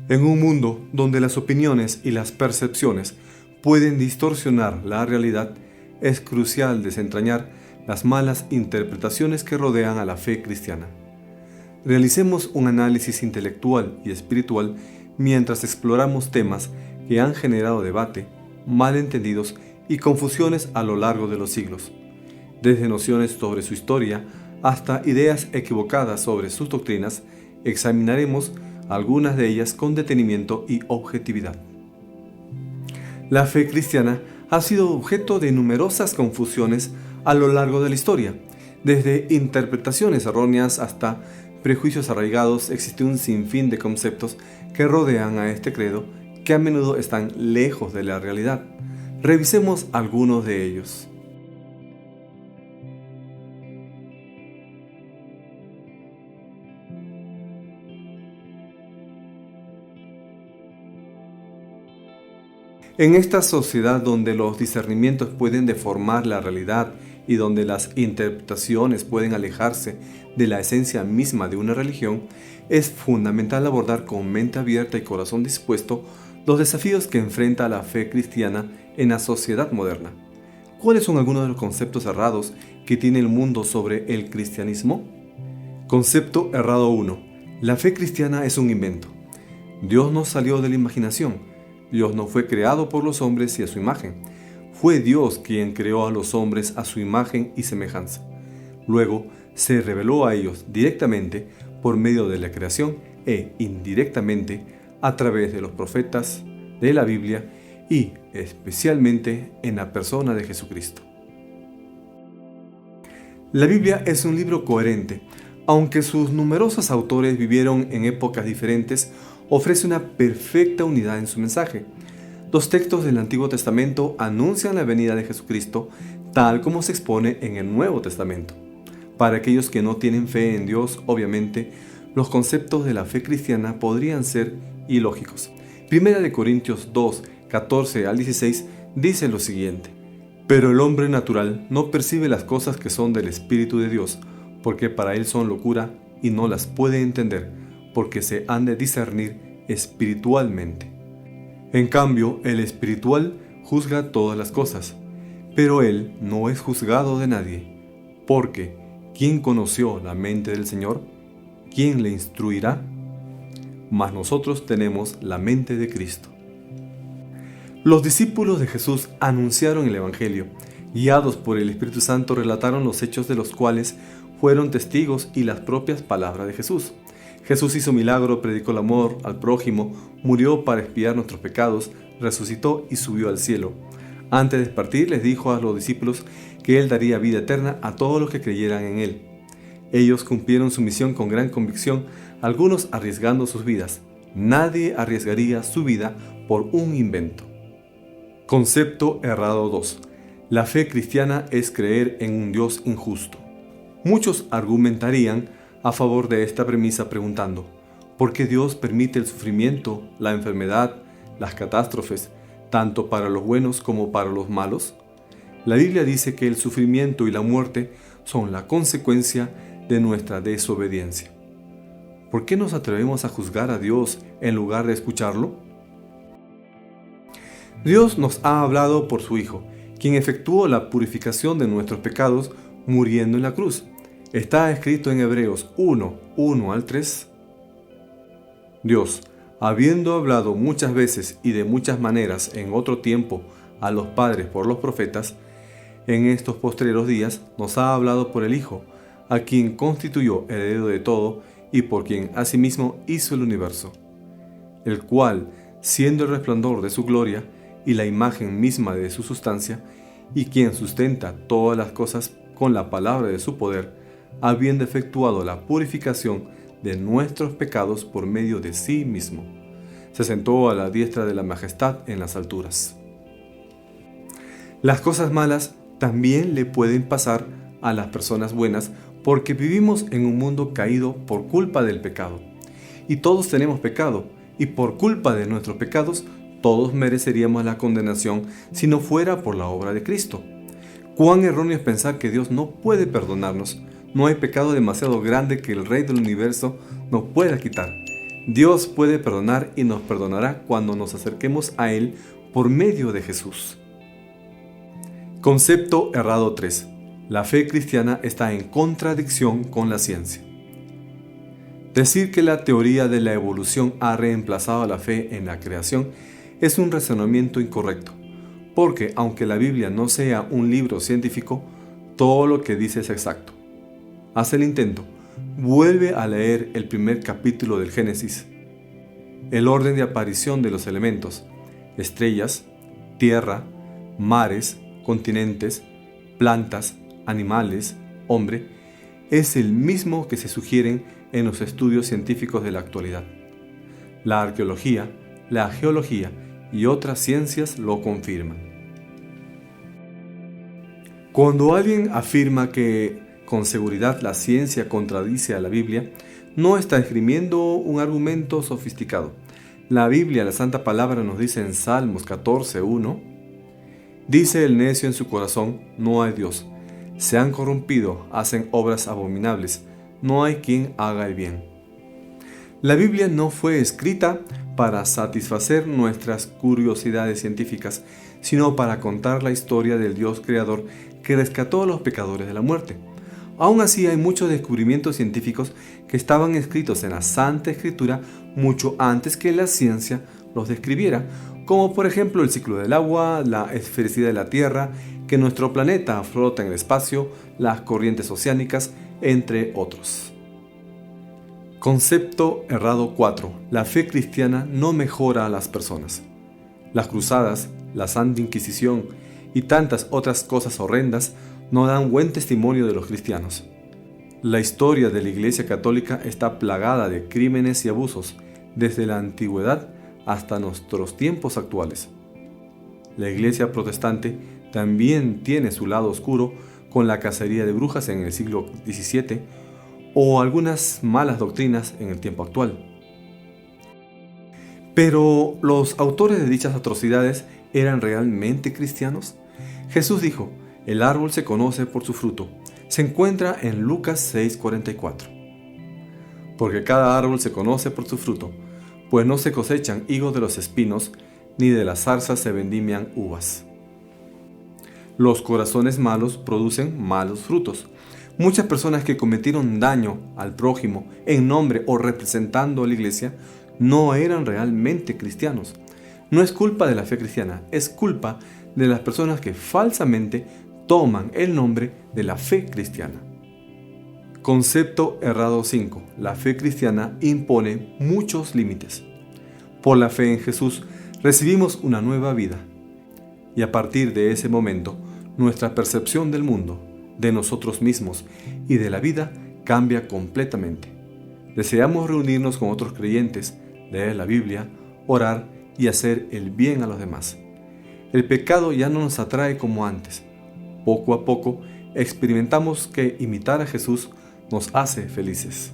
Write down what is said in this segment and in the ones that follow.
En un mundo donde las opiniones y las percepciones pueden distorsionar la realidad, es crucial desentrañar las malas interpretaciones que rodean a la fe cristiana. Realicemos un análisis intelectual y espiritual mientras exploramos temas que han generado debate, malentendidos y confusiones a lo largo de los siglos, desde nociones sobre su historia hasta ideas equivocadas sobre sus doctrinas. Examinaremos algunas de ellas con detenimiento y objetividad. La fe cristiana ha sido objeto de numerosas confusiones a lo largo de la historia. Desde interpretaciones erróneas hasta prejuicios arraigados, existe un sinfín de conceptos que rodean a este credo que a menudo están lejos de la realidad. Revisemos algunos de ellos. En esta sociedad donde los discernimientos pueden deformar la realidad y donde las interpretaciones pueden alejarse de la esencia misma de una religión, es fundamental abordar con mente abierta y corazón dispuesto los desafíos que enfrenta la fe cristiana en la sociedad moderna. ¿Cuáles son algunos de los conceptos errados que tiene el mundo sobre el cristianismo? Concepto errado 1. La fe cristiana es un invento. Dios no salió de la imaginación. Dios no fue creado por los hombres y a su imagen. Fue Dios quien creó a los hombres a su imagen y semejanza. Luego se reveló a ellos directamente por medio de la creación e indirectamente a través de los profetas, de la Biblia y especialmente en la persona de Jesucristo. La Biblia es un libro coherente. Aunque sus numerosos autores vivieron en épocas diferentes, ofrece una perfecta unidad en su mensaje. Los textos del Antiguo Testamento anuncian la venida de Jesucristo tal como se expone en el Nuevo Testamento. Para aquellos que no tienen fe en Dios, obviamente, los conceptos de la fe cristiana podrían ser ilógicos. Primera de Corintios 2, 14 al 16 dice lo siguiente: Pero el hombre natural no percibe las cosas que son del Espíritu de Dios, porque para él son locura y no las puede entender, porque se han de discernir espiritualmente. En cambio, el espiritual juzga todas las cosas, pero él no es juzgado de nadie, porque ¿quién conoció la mente del Señor? ¿Quién le instruirá? Mas nosotros tenemos la mente de Cristo. Los discípulos de Jesús anunciaron el Evangelio. Guiados por el Espíritu Santo, relataron los hechos de los cuales fueron testigos y las propias palabras de Jesús. Jesús hizo milagro, predicó el amor al prójimo, murió para expiar nuestros pecados, resucitó y subió al cielo. Antes de partir les dijo a los discípulos que Él daría vida eterna a todos los que creyeran en Él. Ellos cumplieron su misión con gran convicción, algunos arriesgando sus vidas. Nadie arriesgaría su vida por un invento. Concepto errado 2. La fe cristiana es creer en un Dios injusto. Muchos argumentarían a favor de esta premisa preguntando: ¿por qué Dios permite el sufrimiento, la enfermedad, las catástrofes, tanto para los buenos como para los malos? La Biblia dice que el sufrimiento y la muerte son la consecuencia de nuestra desobediencia. ¿Por qué nos atrevemos a juzgar a Dios en lugar de escucharlo? Dios nos ha hablado por su Hijo, quien efectuó la purificación de nuestros pecados muriendo en la cruz. Está escrito en Hebreos 1, 1 al 3. Dios, habiendo hablado muchas veces y de muchas maneras en otro tiempo a los padres por los profetas, en estos postreros días nos ha hablado por el Hijo, a quien constituyó heredero de todo y por quien asimismo hizo el universo, el cual, siendo el resplandor de su gloria y la imagen misma de su sustancia, y quien sustenta todas las cosas con la palabra de su poder, habiendo efectuado la purificación de nuestros pecados por medio de sí mismo, se sentó a la diestra de la majestad en las alturas. Las cosas malas también le pueden pasar a las personas buenas porque vivimos en un mundo caído por culpa del pecado. Y todos tenemos pecado, y por culpa de nuestros pecados, todos mereceríamos la condenación si no fuera por la obra de Cristo. Cuán erróneo es pensar que Dios no puede perdonarnos. No hay pecado demasiado grande que el Rey del Universo no pueda quitar. Dios puede perdonar y nos perdonará cuando nos acerquemos a Él por medio de Jesús. Concepto errado 3. La fe cristiana está en contradicción con la ciencia. Decir que la teoría de la evolución ha reemplazado a la fe en la creación es un razonamiento incorrecto, porque aunque la Biblia no sea un libro científico, todo lo que dice es exacto. Haz el intento, vuelve a leer el primer capítulo del Génesis. El orden de aparición de los elementos, estrellas, tierra, mares, continentes, plantas, animales, hombre, es el mismo que se sugieren en los estudios científicos de la actualidad. La arqueología, la geología y otras ciencias lo confirman. Cuando alguien afirma que con seguridad la ciencia contradice a la Biblia, no está esgrimiendo un argumento sofisticado. La Biblia, la Santa Palabra, nos dice en Salmos 14:1, dice el necio en su corazón, no hay Dios. Se han corrompido, hacen obras abominables, no hay quien haga el bien. La Biblia no fue escrita para satisfacer nuestras curiosidades científicas, sino para contar la historia del Dios creador que rescató a los pecadores de la muerte. Aún así, hay muchos descubrimientos científicos que estaban escritos en la Santa Escritura mucho antes que la ciencia los describiera, como por ejemplo el ciclo del agua, la esfericidad de la Tierra, que nuestro planeta flota en el espacio, las corrientes oceánicas, entre otros. Concepto errado 4. La fe cristiana no mejora a las personas. Las cruzadas, la Santa Inquisición y tantas otras cosas horrendas no dan buen testimonio de los cristianos. La historia de la Iglesia Católica está plagada de crímenes y abusos, desde la antigüedad hasta nuestros tiempos actuales. La Iglesia Protestante también tiene su lado oscuro con la cacería de brujas en el siglo XVII o algunas malas doctrinas en el tiempo actual. Pero, ¿los autores de dichas atrocidades eran realmente cristianos? Jesús dijo, el árbol se conoce por su fruto. Se encuentra en Lucas 6:44. Porque cada árbol se conoce por su fruto, pues no se cosechan higos de los espinos, ni de las zarzas se vendimian uvas. Los corazones malos producen malos frutos. Muchas personas que cometieron daño al prójimo en nombre o representando a la iglesia no eran realmente cristianos. No es culpa de la fe cristiana, es culpa de las personas que falsamente toman el nombre de la fe cristiana. Concepto errado 5. La fe cristiana impone muchos límites. Por la fe en Jesús recibimos una nueva vida. Y a partir de ese momento, nuestra percepción del mundo, de nosotros mismos y de la vida cambia completamente. Deseamos reunirnos con otros creyentes, leer la Biblia, orar y hacer el bien a los demás. El pecado ya no nos atrae como antes. Poco a poco experimentamos que imitar a Jesús nos hace felices.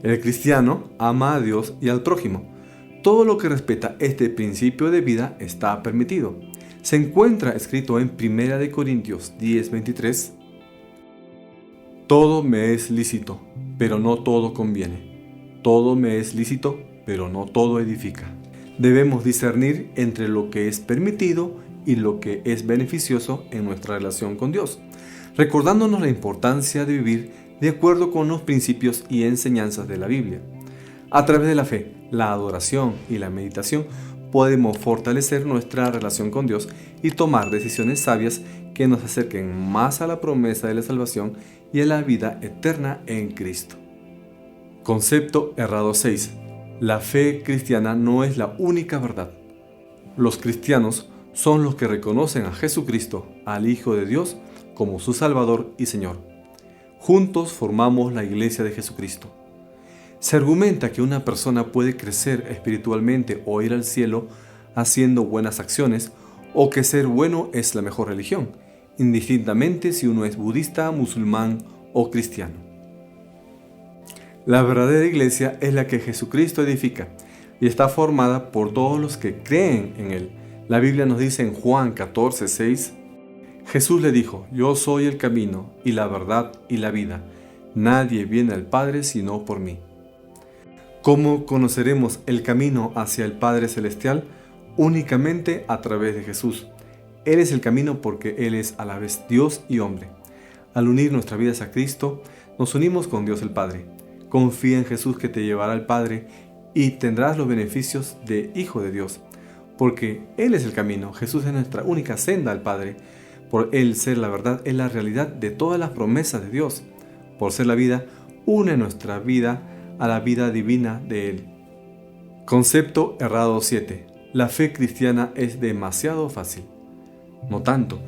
El cristiano ama a Dios y al prójimo. Todo lo que respeta este principio de vida está permitido. Se encuentra escrito en 1 Corintios 10:23. Todo me es lícito, pero no todo conviene. Todo me es lícito, pero no todo edifica. Debemos discernir entre lo que es permitido y lo que es beneficioso en nuestra relación con Dios, recordándonos la importancia de vivir de acuerdo con los principios y enseñanzas de la Biblia. A través de la fe, la adoración y la meditación podemos fortalecer nuestra relación con Dios y tomar decisiones sabias que nos acerquen más a la promesa de la salvación y a la vida eterna en Cristo. Concepto errado 6. La fe cristiana no es la única verdad. Los cristianos son los que reconocen a Jesucristo, al Hijo de Dios, como su Salvador y Señor. Juntos formamos la Iglesia de Jesucristo. Se argumenta que una persona puede crecer espiritualmente o ir al cielo haciendo buenas acciones, o que ser bueno es la mejor religión, indistintamente si uno es budista, musulmán o cristiano. La verdadera iglesia es la que Jesucristo edifica y está formada por todos los que creen en Él. La Biblia nos dice en Juan 14:6, Jesús le dijo, yo soy el camino y la verdad y la vida. Nadie viene al Padre sino por mí. ¿Cómo conoceremos el camino hacia el Padre Celestial? Únicamente a través de Jesús. Él es el camino porque Él es a la vez Dios y hombre. Al unir nuestras vidas a Cristo, nos unimos con Dios el Padre. Confía en Jesús que te llevará al Padre y tendrás los beneficios de Hijo de Dios. Porque Él es el camino, Jesús es nuestra única senda al Padre. Por Él ser la verdad es la realidad de todas las promesas de Dios. Por ser la vida, une nuestra vida a la vida divina de Él. Concepto errado 7. La fe cristiana es demasiado fácil. No tanto.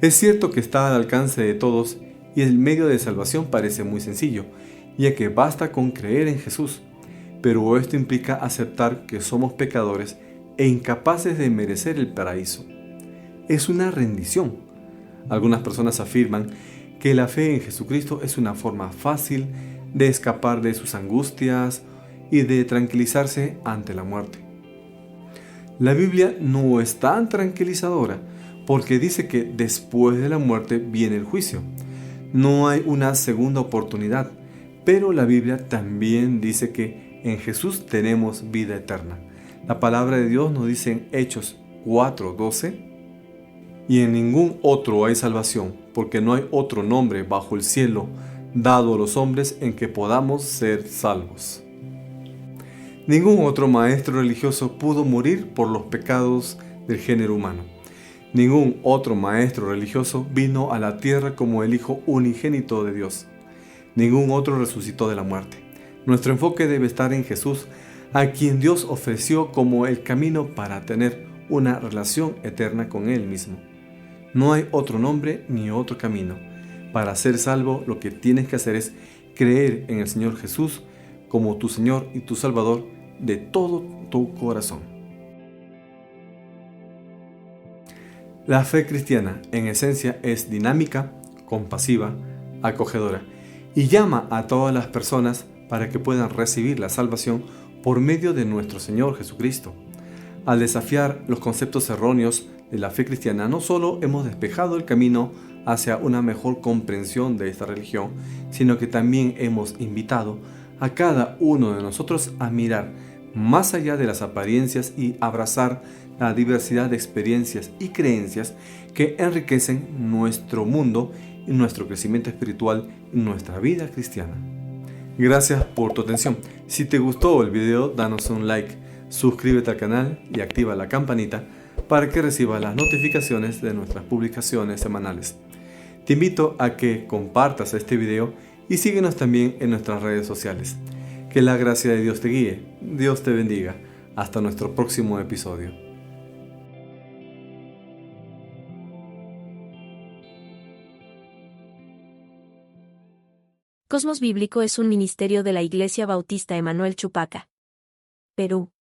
Es cierto que está al alcance de todos y el medio de salvación parece muy sencillo, ya que basta con creer en Jesús. Pero esto implica aceptar que somos pecadores e incapaces de merecer el paraíso. Es una rendición. Algunas personas afirman que la fe en Jesucristo es una forma fácil de escapar de sus angustias y de tranquilizarse ante la muerte. La Biblia no es tan tranquilizadora porque dice que después de la muerte viene el juicio. No hay una segunda oportunidad, pero la Biblia también dice que en Jesús tenemos vida eterna. La palabra de Dios nos dice en Hechos 4:12, y en ningún otro hay salvación, porque no hay otro nombre bajo el cielo dado a los hombres en que podamos ser salvos. Ningún otro maestro religioso pudo morir por los pecados del género humano. Ningún otro maestro religioso vino a la tierra como el Hijo unigénito de Dios. Ningún otro resucitó de la muerte. Nuestro enfoque debe estar en Jesús, a quien Dios ofreció como el camino para tener una relación eterna con Él mismo. No hay otro nombre ni otro camino. Para ser salvo, lo que tienes que hacer es creer en el Señor Jesús como tu Señor y tu Salvador de todo tu corazón. La fe cristiana, en esencia, es dinámica, compasiva, acogedora y llama a todas las personas para que puedan recibir la salvación por medio de nuestro Señor Jesucristo. Al desafiar los conceptos erróneos de la fe cristiana, no solo hemos despejado el camino hacia una mejor comprensión de esta religión, sino que también hemos invitado a cada uno de nosotros a mirar más allá de las apariencias y abrazar la diversidad de experiencias y creencias que enriquecen nuestro mundo y nuestro crecimiento espiritual y nuestra vida cristiana. Gracias por tu atención. Si te gustó el video, danos un like, suscríbete al canal y activa la campanita para que recibas las notificaciones de nuestras publicaciones semanales. Te invito a que compartas este video y síguenos también en nuestras redes sociales. Que la gracia de Dios te guíe. Dios te bendiga. Hasta nuestro próximo episodio. Cosmos Bíblico es un ministerio de la Iglesia Bautista Emanuel Chupaca, Perú.